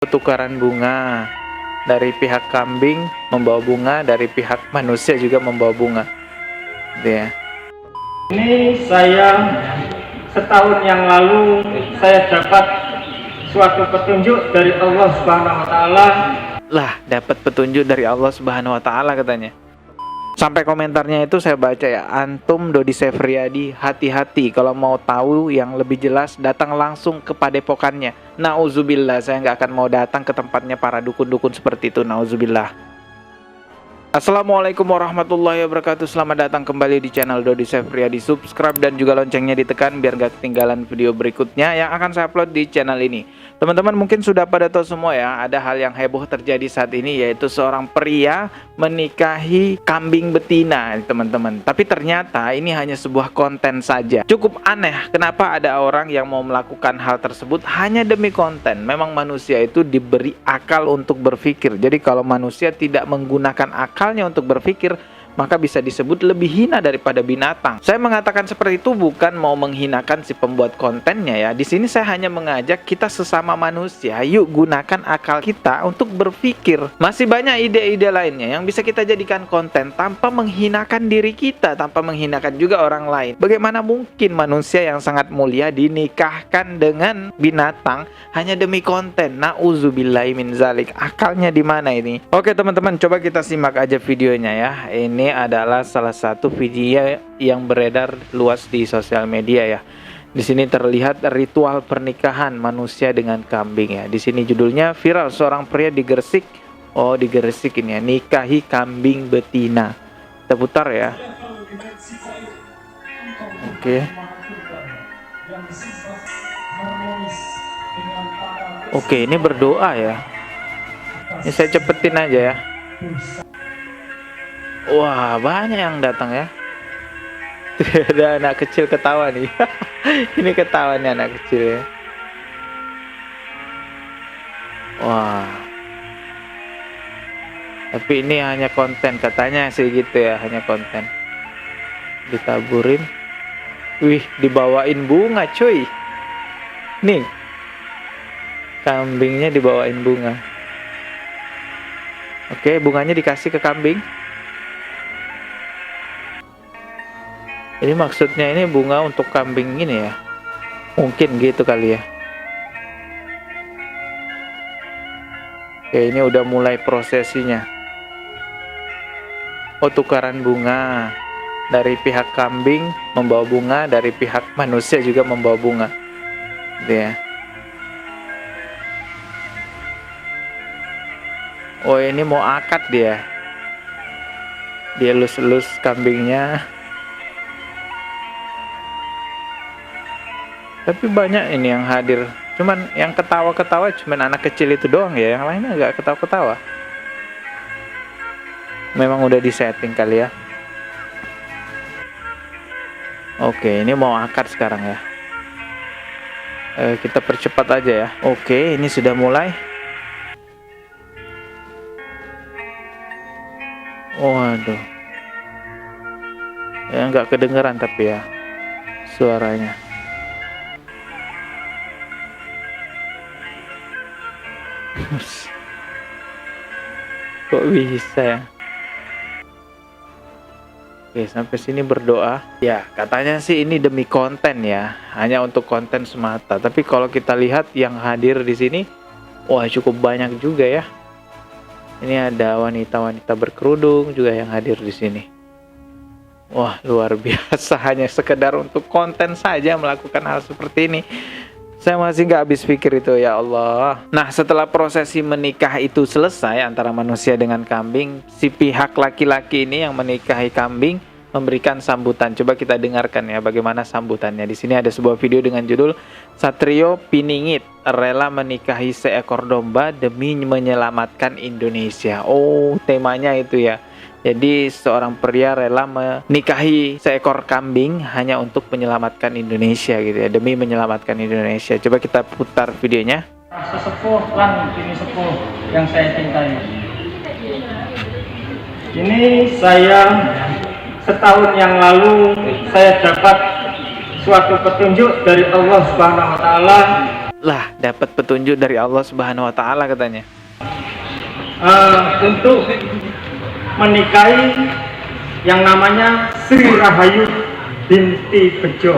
Tukaran bunga dari pihak kambing membawa bunga, dari pihak manusia juga membawa bunga. Gitu ya. Ini saya setahun yang lalu saya dapat suatu petunjuk dari Allah Subhanahu wa taala. Lah, dapat petunjuk dari Allah Subhanahu wa taala katanya. Sampai komentarnya itu saya baca ya, antum Dodi Sefriadi, hati-hati kalau mau tahu yang lebih jelas datang langsung ke padepokannya. Nauzubillah, saya nggak akan mau datang ke tempatnya para dukun-dukun seperti itu. Nauzubillah. Assalamualaikum warahmatullahi wabarakatuh. Selamat datang kembali di channel Dodi Sefriadi. Subscribe dan juga loncengnya ditekan biar nggak ketinggalan video berikutnya yang akan saya upload di channel ini. Teman-teman mungkin sudah pada tahu semua ya, ada hal yang heboh terjadi saat ini, yaitu seorang pria menikahi kambing betina, teman-teman. Tapi ternyata ini hanya sebuah konten saja. Cukup aneh, kenapa ada orang yang mau melakukan hal tersebut hanya demi konten. Memang manusia itu diberi akal untuk berpikir. Jadi kalau manusia tidak menggunakan akalnya untuk berpikir, maka bisa disebut lebih hina daripada binatang. Saya mengatakan seperti itu bukan mau menghinakan si pembuat kontennya ya. Di sini saya hanya mengajak kita sesama manusia, yuk gunakan akal kita untuk berpikir. Masih banyak ide-ide lainnya yang bisa kita jadikan konten tanpa menghinakan diri kita, tanpa menghinakan juga orang lain. Bagaimana mungkin manusia yang sangat mulia dinikahkan dengan binatang hanya demi konten? Nauzubillahi min zalik. Akalnya di mana ini? Oke teman-teman, coba kita simak aja videonya ya. Ini adalah salah satu video yang beredar luas di sosial media ya. Di sini terlihat ritual pernikahan manusia dengan kambing ya. Di sini judulnya viral seorang pria di Gresik. Oh, di Gresik ini ya, nikahi kambing betina. Kita putar ya. Oke. Oke, ini berdoa ya. Ini saya cepetin aja ya. Wah, banyak yang datang ya. Ada anak kecil ketawa nih. Ini ketawa nih anak kecil ya. Wah. Tapi ini hanya konten katanya sih gitu ya, hanya konten. Ditaburin. Wih, dibawain bunga cuy. Nih. Kambingnya dibawain bunga. Oke, bunganya dikasih ke kambing. Ini maksudnya ini bunga untuk kambing ini ya. Mungkin gitu kali ya. Oke, ini udah mulai prosesinya. Oh, tukaran bunga. Dari pihak kambing membawa bunga, dari pihak manusia juga membawa bunga. Gitu ya. Oh, ini mau akad dia. Dia elus-elus kambingnya. Tapi banyak ini yang hadir. Cuman yang ketawa-ketawa cuman anak kecil itu doang ya. Yang lainnya nggak ketawa-ketawa. Memang udah disetting kali ya. Oke, ini mau akad sekarang ya. Kita percepat aja ya. Oke, ini sudah mulai. Waduh. Ya nggak kedengeran tapi ya suaranya. Kok bisa ya? Oke, sampai sini berdoa. Ya, katanya sih ini demi konten ya, hanya untuk konten semata. Tapi kalau kita lihat yang hadir di sini, wah cukup banyak juga ya. Ini ada wanita-wanita berkerudung juga yang hadir di sini. Wah, luar biasa, hanya sekedar untuk konten saja melakukan hal seperti ini. Saya masih nggak habis pikir itu, ya Allah. Nah, setelah prosesi menikah itu selesai antara manusia dengan kambing, si pihak laki-laki ini yang menikahi kambing memberikan sambutan. Coba kita dengarkan ya bagaimana sambutannya. Di sini ada sebuah video dengan judul Satrio Piningit rela menikahi seekor domba demi menyelamatkan Indonesia. Oh, temanya itu ya. Jadi seorang pria rela menikahi seekor kambing hanya untuk menyelamatkan Indonesia gitu ya, demi menyelamatkan Indonesia. Coba kita putar videonya. Sesepuh lan ini sepuh yang saya cintai. Ini saya setahun yang lalu saya dapat suatu petunjuk dari Allah Subhanahu wa taala Lah, dapat petunjuk dari Allah Subhanahu wa taala katanya. Untuk menikahi yang namanya Sri Rahayu binti Bejo.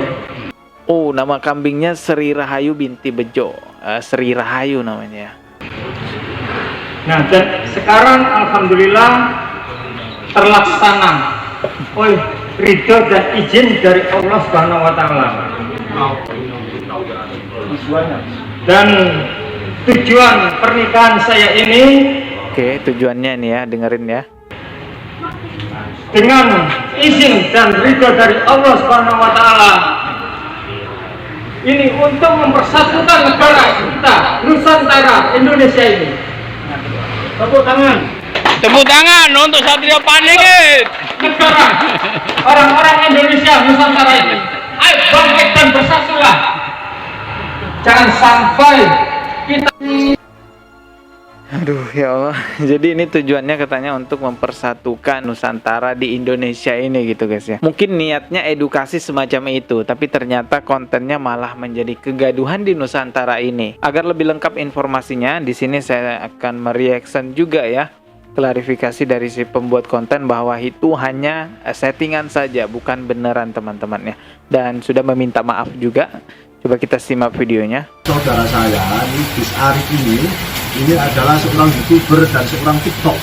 Oh, nama kambingnya Sri Rahayu binti Bejo. Sri Rahayu namanya. Nah, dan sekarang alhamdulillah terlaksana oleh ridho dan izin dari Allah Subhanahu wa taala. Dan tujuan pernikahan saya ini, Oke, tujuannya nih ya, dengerin ya. dengan izin dan ridho dari Allah Subhanahu wa taala, ini untuk mempersatukan negara kita, Nusantara Indonesia ini. Tepuk tangan. Tepuk tangan untuk Satria Paningit. Negara, orang-orang Indonesia Nusantara ini, ayo bangkit dan bersatulah. Jangan sampai kita. Aduh ya Allah. Jadi ini tujuannya katanya untuk mempersatukan Nusantara di Indonesia ini gitu guys ya. Mungkin niatnya edukasi semacam itu, tapi ternyata kontennya malah menjadi kegaduhan di Nusantara ini. Agar lebih lengkap informasinya, di sini saya akan mereaction juga ya. Klarifikasi dari si pembuat konten bahwa itu hanya settingan saja, bukan beneran teman-teman ya. Dan sudah meminta maaf juga. Coba kita simak videonya. Saudara saya, ini Gus Arif ini adalah seorang YouTuber dan seorang TikTok.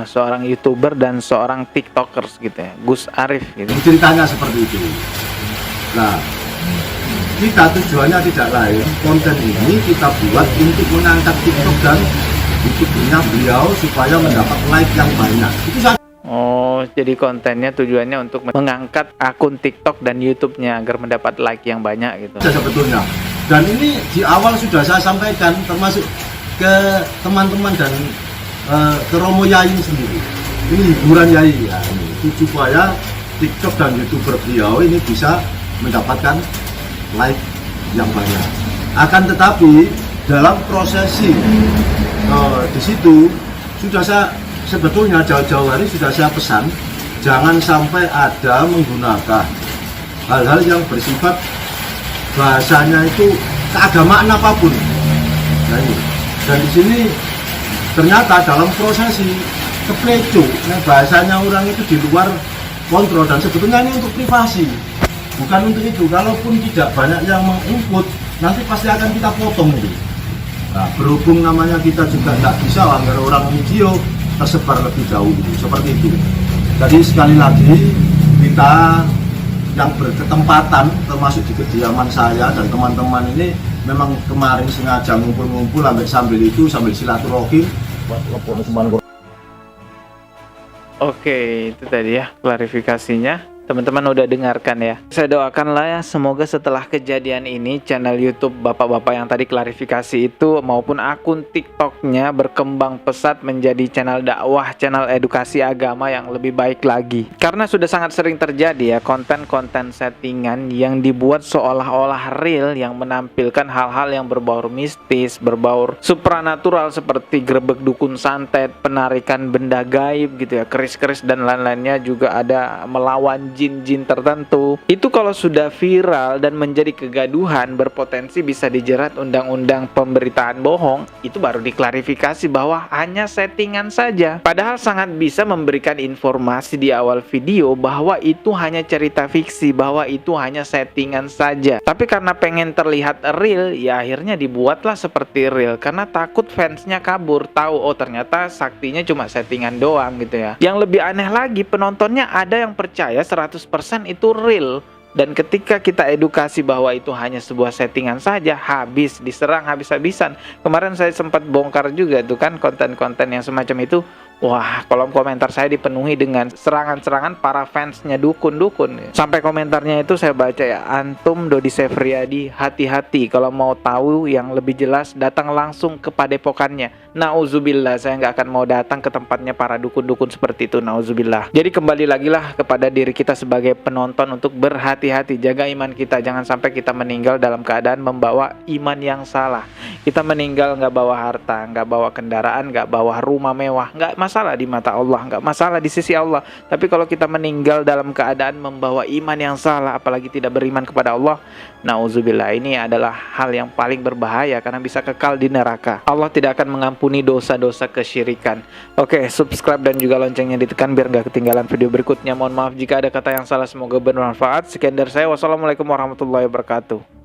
Seorang YouTuber dan seorang TikTokers gitu ya, Gus Arif gitu. Ceritanya seperti itu. Nah, kita tujuannya tidak lain, konten ini kita buat untuk mengangkat TikTok dan YouTube-nya beliau supaya mendapat like yang banyak. Itu saja. Oh, jadi kontennya tujuannya untuk mengangkat akun TikTok dan YouTube-nya agar mendapat like yang banyak gitu. Sebetulnya. Dan ini di awal sudah saya sampaikan termasuk ke teman-teman dan ke Romo Yai sendiri. Ini hiburan Yai ya, ini supaya TikTok dan YouTuber beliau ini bisa mendapatkan like yang banyak. Akan tetapi dalam prosesi di situ sudah saya sebetulnya jauh-jauh hari sudah saya pesan jangan sampai ada menggunakan hal-hal yang bersifat bahasanya itu keagamaan apapun. Nah ini. Dan di sini ternyata dalam prosesi kepleco, nah bahasanya orang itu di luar kontrol dan sebetulnya ini untuk privasi, bukan untuk itu. Kalaupun tidak banyak yang menginput, nanti pasti akan kita potong itu. Nah, berhubung namanya kita juga tidak bisa agar orang video tersebar lebih jauh seperti itu. Jadi sekali lagi kita yang berketempatan termasuk di kediaman saya dan teman-teman ini memang kemarin sengaja ngumpul-ngumpul sambil silaturahim. Oke, itu tadi ya klarifikasinya. Teman-teman udah dengarkan ya. Saya doakanlah ya, semoga setelah kejadian ini channel YouTube bapak-bapak yang tadi klarifikasi itu maupun akun TikToknya berkembang pesat menjadi channel dakwah, channel edukasi agama yang lebih baik lagi. Karena sudah sangat sering terjadi ya konten-konten settingan yang dibuat seolah-olah real, yang menampilkan hal-hal yang berbaur mistis, berbaur supranatural seperti grebek dukun santet, penarikan benda gaib gitu ya, keris-keris dan lain-lainnya, juga ada melawan jin-jin tertentu. Itu kalau sudah viral dan menjadi kegaduhan, berpotensi bisa dijerat undang-undang pemberitaan bohong. Itu baru diklarifikasi bahwa hanya settingan saja. Padahal sangat bisa memberikan informasi di awal video bahwa itu hanya cerita fiksi, bahwa itu hanya settingan saja. Tapi karena pengen terlihat real, ya akhirnya dibuatlah seperti real. Karena takut fansnya kabur, tahu oh ternyata saktinya cuma settingan doang gitu ya. Yang lebih aneh lagi, penontonnya ada yang percaya 100% itu real. Dan ketika kita edukasi bahwa itu hanya sebuah settingan saja, habis diserang habis-habisan. Kemarin saya sempat bongkar juga tuh kan konten-konten yang semacam itu. Wah, kolom komentar saya dipenuhi dengan serangan-serangan para fansnya dukun-dukun. Sampai komentarnya itu saya baca ya, antum Dodi Sefriadi hati-hati, kalau mau tahu yang lebih jelas datang langsung ke padepokannya. Nauzubillah, saya nggak akan mau datang ke tempatnya para dukun-dukun seperti itu. Nauzubillah. Jadi kembali lagi lah kepada diri kita sebagai penonton untuk berhati-hati, jaga iman kita. Jangan sampai kita meninggal dalam keadaan membawa iman yang salah. Kita meninggal nggak bawa harta, nggak bawa kendaraan, nggak bawa rumah mewah, nggak masalah di mata Allah, nggak masalah di sisi Allah. Tapi kalau kita meninggal dalam keadaan membawa iman yang salah, apalagi tidak beriman kepada Allah, nauzubillah, ini adalah hal yang paling berbahaya karena bisa kekal di neraka. Allah tidak akan mengampuni dosa-dosa kesyirikan. Oke, subscribe dan juga loncengnya ditekan biar nggak ketinggalan video berikutnya. Mohon maaf jika ada kata yang salah, semoga bermanfaat. Sekian dari saya, wassalamualaikum warahmatullahi wabarakatuh.